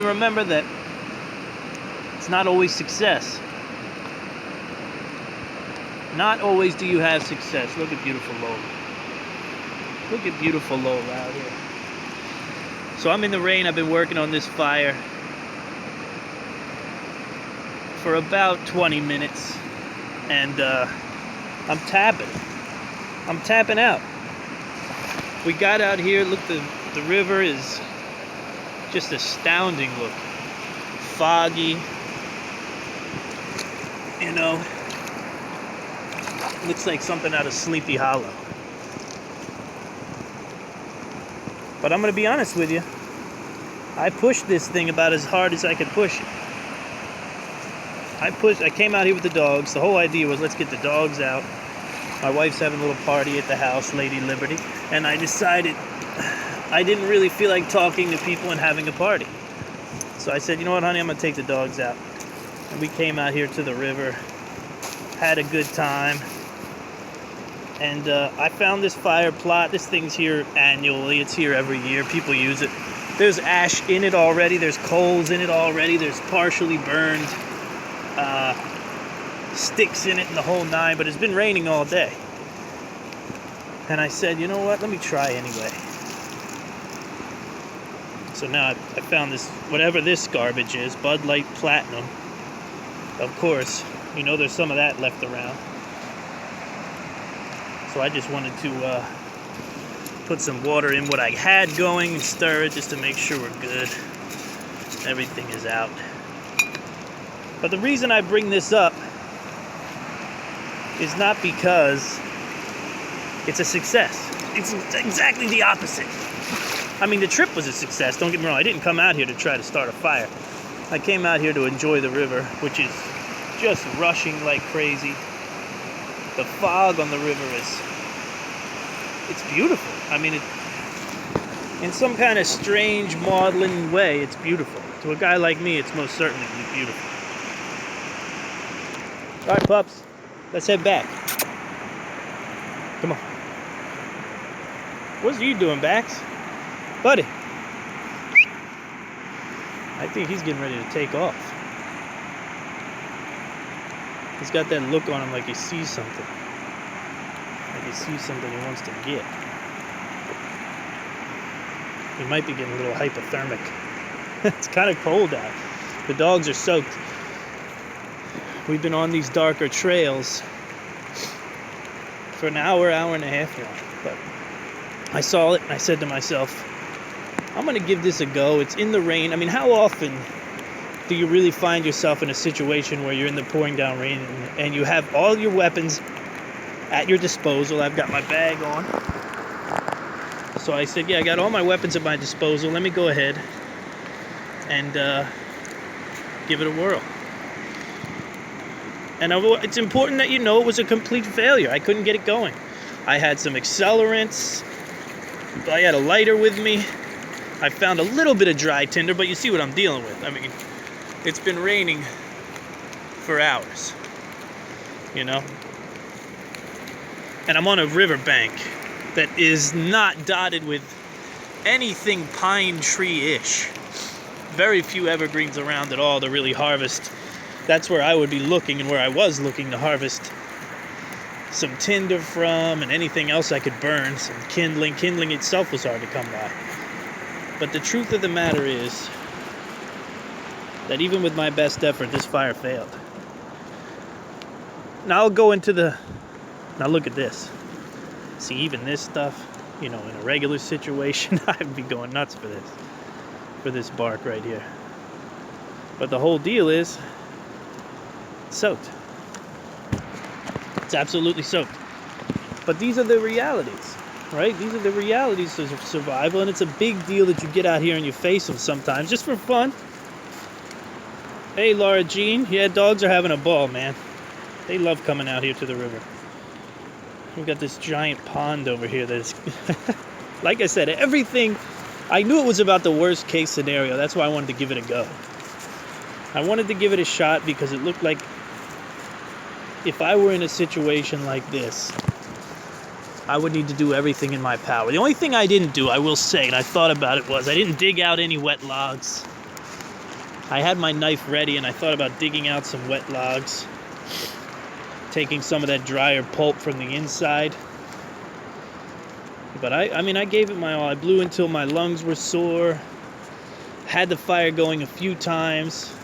Remember that it's not always success. Not always do you have success. Look at beautiful Lola. Look at beautiful Lola out here. So I'm in the rain. I've been working on this fire for about 20 minutes. And I'm tapping. I'm tapping out. We got out here. Look, the river is just astounding look. Foggy. You know. Looks like something out of Sleepy Hollow. But I'm going to be honest with you. I pushed this thing about as hard as I could push it. I came out here with the dogs. The whole idea was, let's get the dogs out. My wife's having a little party at the house, Lady Liberty. And I decided I didn't really feel like talking to people and having a party. So I said, you know what, honey, I'm going to take the dogs out. And we came out here to the river, had a good time. And I found this fire plot. This thing's here annually. It's here every year. People use it. There's ash in it already. There's coals in it already. There's partially burned sticks in it and the whole nine. But it's been raining all day. And I said, you know what? Let me try anyway. So now I found this, whatever this garbage is, Bud Light Platinum. Of course, you know there's some of that left around. So I just wanted to put some water in what I had going and stir it just to make sure we're good. Everything is out. But the reason I bring this up is not because it's a success. It's exactly the opposite. I mean, the trip was a success, don't get me wrong. I didn't come out here to try to start a fire. I came out here to enjoy the river, which is just rushing like crazy. The fog on the river it's beautiful. I mean, in some kind of strange, maudlin way, it's beautiful. To a guy like me, it's most certainly beautiful. All right, pups, let's head back. Come on. What's you doing, Bax? Buddy. I think he's getting ready to take off. He's got that look on him like he sees something. Like he sees something he wants to get. He might be getting a little hypothermic. It's kind of cold out. The dogs are soaked. We've been on these darker trails for an hour and a half now. But I saw it and I said to myself, I'm going to give this a go. It's in the rain. I mean, how often do you really find yourself in a situation where you're in the pouring down rain and you have all your weapons at your disposal? I've got my bag on. So I said, yeah, I got all my weapons at my disposal. Let me go ahead and give it a whirl. And it's important that you know it was a complete failure. I couldn't get it going. I had some accelerants. I had a lighter with me. I found a little bit of dry tinder, but you see what I'm dealing with. I mean, it's been raining for hours, you know? And I'm on a riverbank that is not dotted with anything pine tree-ish. Very few evergreens around at all to really harvest. That's where I would be looking and where I was looking to harvest some tinder from and anything else I could burn, some kindling. Kindling itself was hard to come by. But the truth of the matter is that even with my best effort, this fire failed. Now I'll go into now look at this. See, even this stuff, you know, in a regular situation, I'd be going nuts for this bark right here. But the whole deal is soaked. It's absolutely soaked. But these are the realities, right? These are the realities of survival, and it's a big deal that you get out here and you face them sometimes, just for fun. Hey, Laura Jean. Yeah, dogs are having a ball, man. They love coming out here to the river. We've got this giant pond over here that's, like I said, everything. I knew it was about the worst case scenario. That's why I wanted to give it a go. I wanted to give it a shot because it looked like if I were in a situation like this, I would need to do everything in my power. The only thing I didn't do, I will say, and I thought about it, was I didn't dig out any wet logs. I had my knife ready and I thought about digging out some wet logs, taking some of that drier pulp from the inside. But I mean, I gave it my all. I blew until my lungs were sore, had the fire going a few times.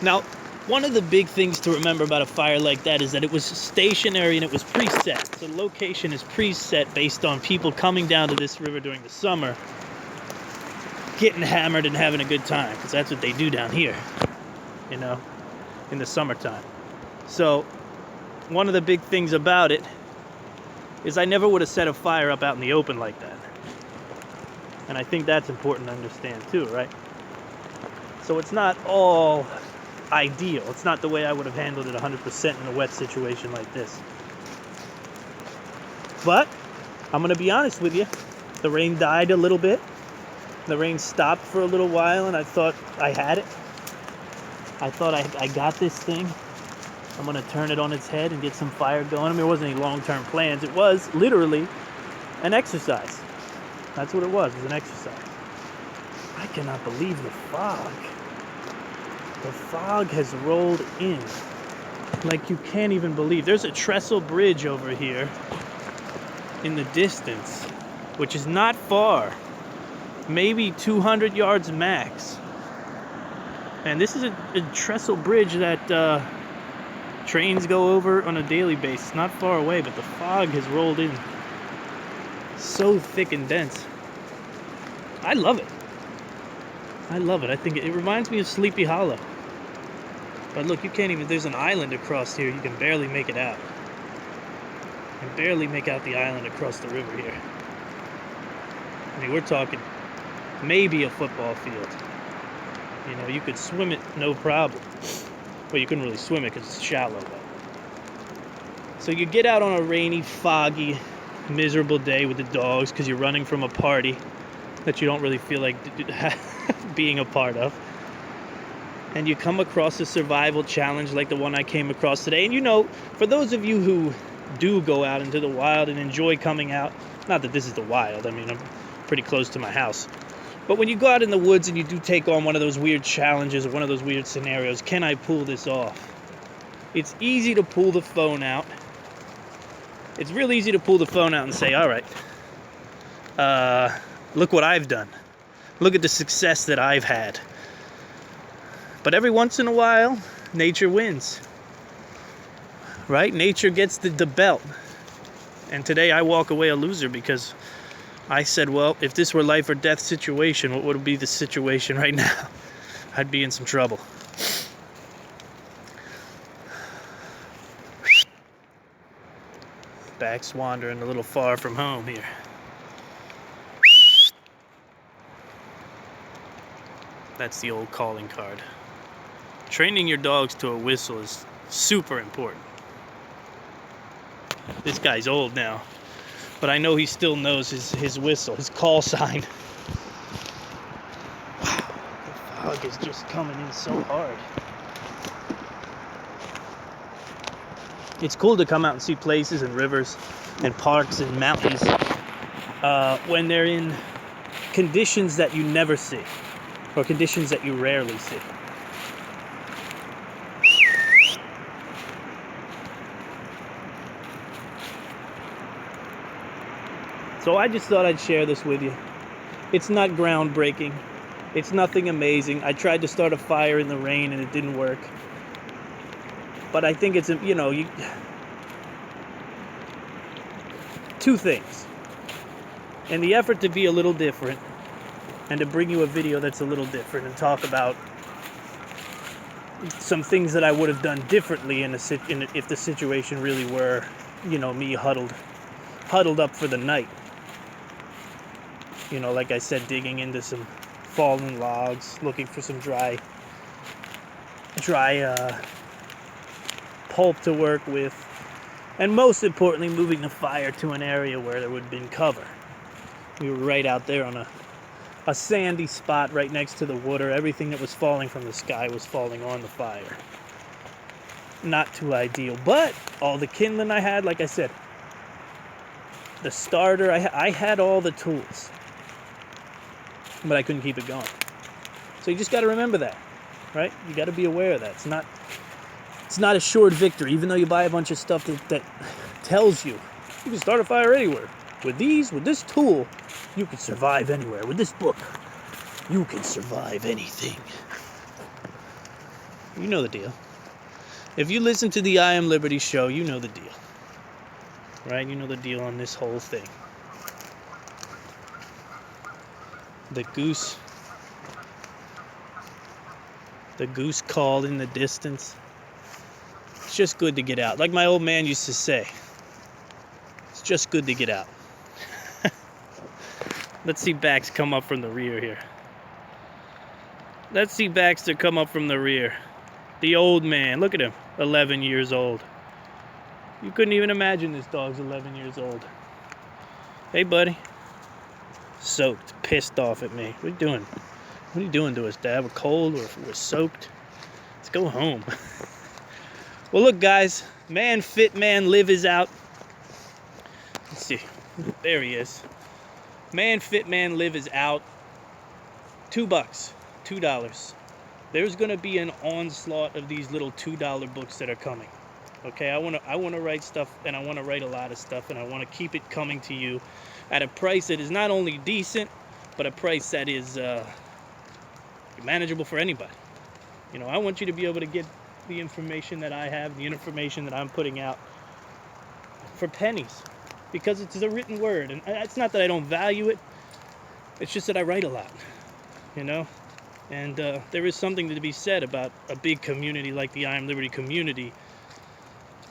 Now, one of the big things to remember about a fire like that is that it was stationary and it was preset. So the location is preset based on people coming down to this river during the summer, getting hammered and having a good time, because that's what they do down here, you know, in the summertime. So one of the big things about it is I never would have set a fire up out in the open like that. And I think that's important to understand too, right? So it's not all ideal. It's not the way I would have handled it 100% in a wet situation like this. But I'm going to be honest with you. The rain died a little bit. The rain stopped for a little while, and I thought I had it. I thought I got this thing. I'm going to turn it on its head and get some fire going. I mean, it wasn't any long-term plans. It was literally an exercise. That's what it was. It was an exercise. I cannot believe the fog. The fog has rolled in like you can't even believe. There's a trestle bridge over here in the distance, which is not far, maybe 200 yards max. And this is a trestle bridge that trains go over on a daily basis, not far away, but the fog has rolled in so thick and dense. I love it. I love it. I think it reminds me of Sleepy Hollow. But look, you can't even, there's an island across here. You can barely make it out. You can barely make out the island across the river here. I mean, we're talking maybe a football field. You know, you could swim it no problem. Well, you couldn't really swim it because it's shallow. So you get out on a rainy, foggy, miserable day with the dogs because you're running from a party that you don't really feel like being a part of. And you come across a survival challenge like the one I came across today. And you know, for those of you who do go out into the wild and enjoy coming out, not that this is the wild, I mean, I'm pretty close to my house. But when you go out in the woods and you do take on one of those weird challenges or one of those weird scenarios, can I pull this off? It's easy to pull the phone out. It's real easy to pull the phone out and say, all right, look what I've done. Look at the success that I've had. But every once in a while, nature wins. Right? Nature gets the belt. And today I walk away a loser because I said, well, if this were life or death situation, what would be the situation right now? I'd be in some trouble. Back's wandering a little far from home here. That's the old calling card. Training your dogs to a whistle is super important. This guy's old now, but I know he still knows his whistle, his call sign. Wow, the fog is just coming in so hard. It's cool to come out and see places and rivers and parks and mountains when they're in conditions that you never see, or conditions that you rarely see. So I just thought I'd share this with you. It's not groundbreaking. It's nothing amazing. I tried to start a fire in the rain and it didn't work. But I think it's, you know, two things. In the effort to be a little different and to bring you a video that's a little different and talk about some things that I would have done differently if the situation really were, you know, me huddled up for the night. You know, like I said, digging into some fallen logs, looking for some dry pulp to work with, and most importantly, moving the fire to an area where there would have been cover. We were right out there on a sandy spot right next to the water. Everything that was falling from the sky was falling on the fire. Not too ideal, but all the kindling I had, like I said, the starter, I had all the tools, but I couldn't keep it going. So you just got to remember that, right? You got to be aware of that. It's not assured victory, even though you buy a bunch of stuff that tells you can start a fire anywhere. With this tool, you can survive anywhere. With this book, you can survive anything. You know the deal. If you listen to the I Am Liberty show, you know the deal. Right? You know the deal on this whole thing. The goose called in the distance. It's just good to get out. Like my old man used to say, it's just good to get out. Let's see Bax come up from the rear here. Let's see Baxter come up from the rear. The old man, look at him, 11 years old. You couldn't even imagine this dog's 11 years old. Hey, buddy. Soaked, pissed off at me. What are you doing? What are you doing to us, Dad? We're cold, we're soaked. Let's go home. Well, look, guys. Man Fit Man Live is out. Let's see. There he is. Man Fit Man Live is out. $2. $2. There's gonna be an onslaught of these little $2 books that are coming. Okay, I wanna write stuff, and I wanna write a lot of stuff, and I wanna keep it coming to you at a price that is not only decent, but a price that is manageable for anybody. You know, I want you to be able to get the information that I have, the information that I'm putting out for pennies, because it's a written word, and it's not that I don't value it. It's just that I write a lot, you know. And there is something to be said about a big community like the I Am Liberty community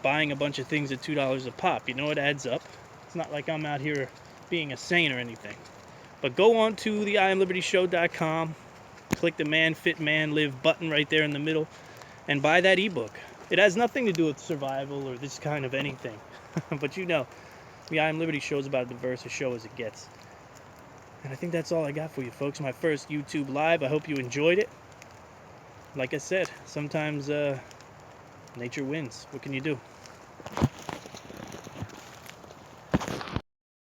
buying a bunch of things at $2 a pop. You know, it adds up. It's not like I'm out here being a saint or anything. But go on to the IamLibertyShow.com, click the Man Fit Man Live button right there in the middle, and buy that ebook. It has nothing to do with survival or this kind of anything. But you know, the I Am Liberty Show is about as diverse a show as it gets. And I think that's all I got for you, folks. My first YouTube Live. I hope you enjoyed it. Like I said, sometimes nature wins. What can you do?